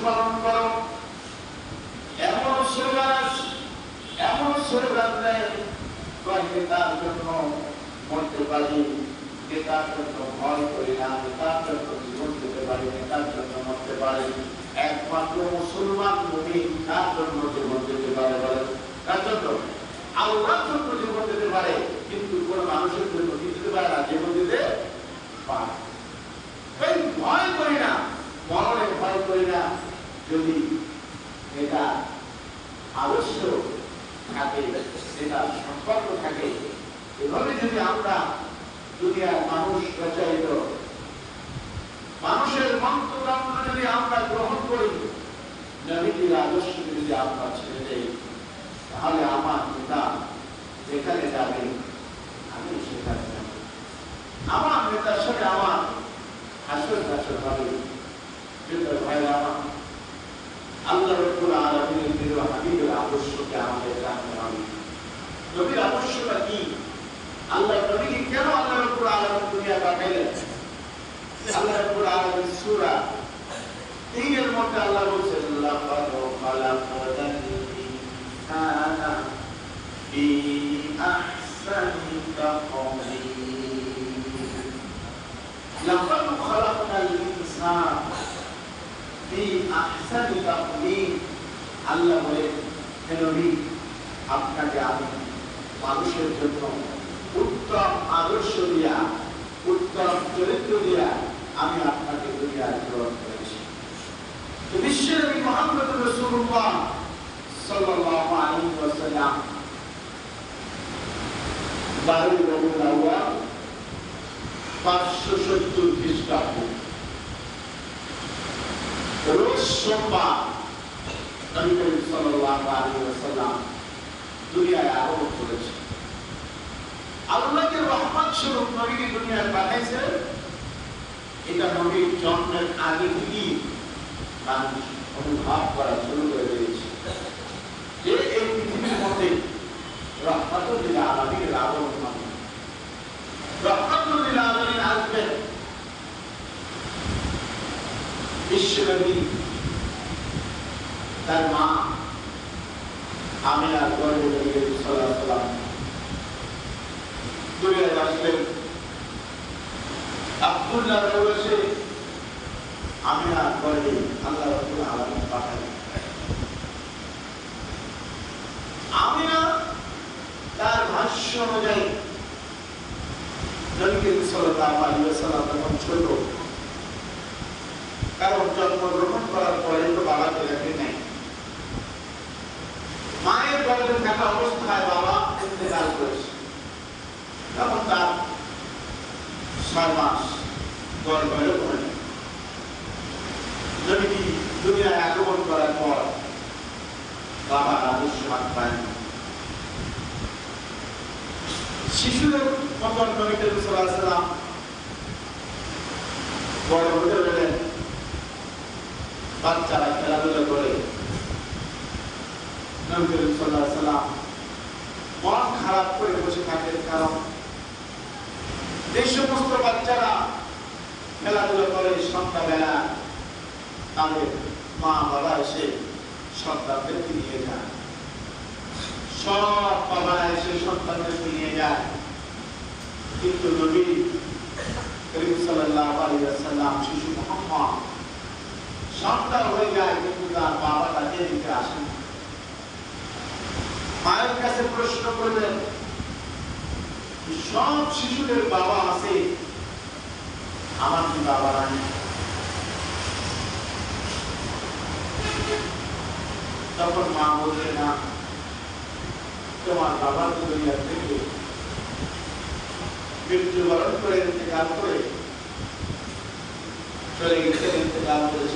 পালন করো। এমন স্লোগান দেয় তার জন্য মরতে পারি, তার জন্য ভয় করি না, তার জন্য জীবন দিতে পারি, তার জন্য মরতে পারি। একমাত্র মুসলমান মুমিন তার জন্য জীবন দিতে পারে। বলে তার জন্য আল্লাহর জন্য জীবন দিতে পারে, কিন্তু কোন মানুষের জন্য দিতে পারে না, জীবন দিতে পারে। ভয় করি না, মরণে ভয় করি না। যদি এটা আবশ্যক থাকে, এটা সম্পর্ক থাকে, এভাবে যদি আমরা দুনিয়ার মানুষ রচায়িত মানুষের মন্ত্রতন্ত্র যদি আমরা গ্রহণ করি, নবীজির আদর্শ যদি আমরা ছেড়ে দেই, তাহলে আমার নেতা যেখানে যাবে আমি সেখানে যাব। আমার নেতার সাথে আমার হাসর নাসর হবে। ভাইরা আমার, আল্লাহ রাব্বুল আলামিনের প্রিয় হাবিবের আদর্শকে আমাদের জানতে হবে। নবীর আদর্শটা কি? আল্লাহ নবীকে কেন আল্লাহ রাব্বুল আলামিন দুনিয়া পাঠাইলেন? আল্লাহ রাব্বুল আলামিন সূরা 3 এর মধ্যে আল্লাহ বলেছেন, লাকাদ খালাকাল ইনসানা ফি আহসানি তাকওয়িম। লাকাদ খালাকাল ইনসানা ফি আহসানি তাকওয়িম। আল্লাহ বলেন, হে নবী, আপনাকে আমি মানুষের জন্য উত্তম আদর্শ দিয়া, উত্তম চরিত্র দিয়া আমি আপনাকে দুনিয়ায় প্রেরণ করেছি। তো বিশ্বনবী মুহাম্মদ রাসূলুল্লাহ সাল্লাল্লাহু আলাইহি ওয়াসাল্লাম 12 রবিউল আউয়াল 570 খ্রিস্টাব্দ রোজ সোমবার নবী করিম সাল্লাল্লাহু আলাইহি ওয়াসাল্লাম দুনিয়ায় আগমন করেছেন। আল্লাহকে রহমত স্বরূপ নবীকে দুনিয়ায় পাঠাইছে। এটা নবীর জন্মের আগে থেকেই মানুষ অনুভব করা শুরু করে দিয়েছে যে এই পৃথিবীর মধ্যে রহমতুল আলামিনের আগমন হবে। রহমতুল আলামিন আসবেন। বিশ্বনবী তার মা আমিনার গর্ভে নবী সাল্লাল্লাহু আলাইহি ওয়াসাল্লাম দুনিয়ায় আসলেন। আব্দুল্লাহ বয়সে আমিনার গর্ভে আল্লাহ রাব্বুল আলামিন পাঠালেন। আমিনা তার ভাষ্য অনুযায়ী নবী সাল্লাল্লাহু আলাইহি ওয়াসাল্লাম তখন ছোট, কারণ জন্মগ্রহণ করার পরে তো বাবাকে দেখে নাই। মায়ের গর্ভে থাকা অবস্থায় বাবা ইন্তেকাল করেছে। তখন তার 6 মাস গর্ভে পড়ে। নবীজি দুনিয়ায় আগমন করার পর বাবার আদর্শ হাত পায়। শিশুদের মতন নবী সাল্লাল্লাহু আলাইহি ওয়াসাল্লাম বড় হতে গেলেন। বাচ্চারা খেলাধুলা করে। নবী সাল্লাল্লাহু আলাইহি ওয়াসাল্লাম মন খারাপ করে বসে থাকেন, কারণ যে সমস্ত বাচ্চারা খেলাধুলা করে সন্ধ্যাবেলা তাদের মা বাবা এসে সন্তানদেরকে নিয়ে যায়। সব বাবারা এসে সন্তানদেরকে নিয়ে যায়, কিন্তু নবী করিম সাল্লাল্লাহু আলাইহি ওয়াসাল্লাম শিশু মুহাম্মদ সন্তান হয়ে যায়, কিন্তু তার বাবা তাকে নিতে আসেন। মায়ের কাছে প্রশ্ন করলেন, সব শিশুদের বাবা আছে, আমার কি বাবা নাই? তখন মা বললেন, না, তোমার বাবা তো দুনিয়া থেকে মৃত্যুবরণ করে ইন্তেকাল করে চলে গেছে, ইন্তেকাল করেছে।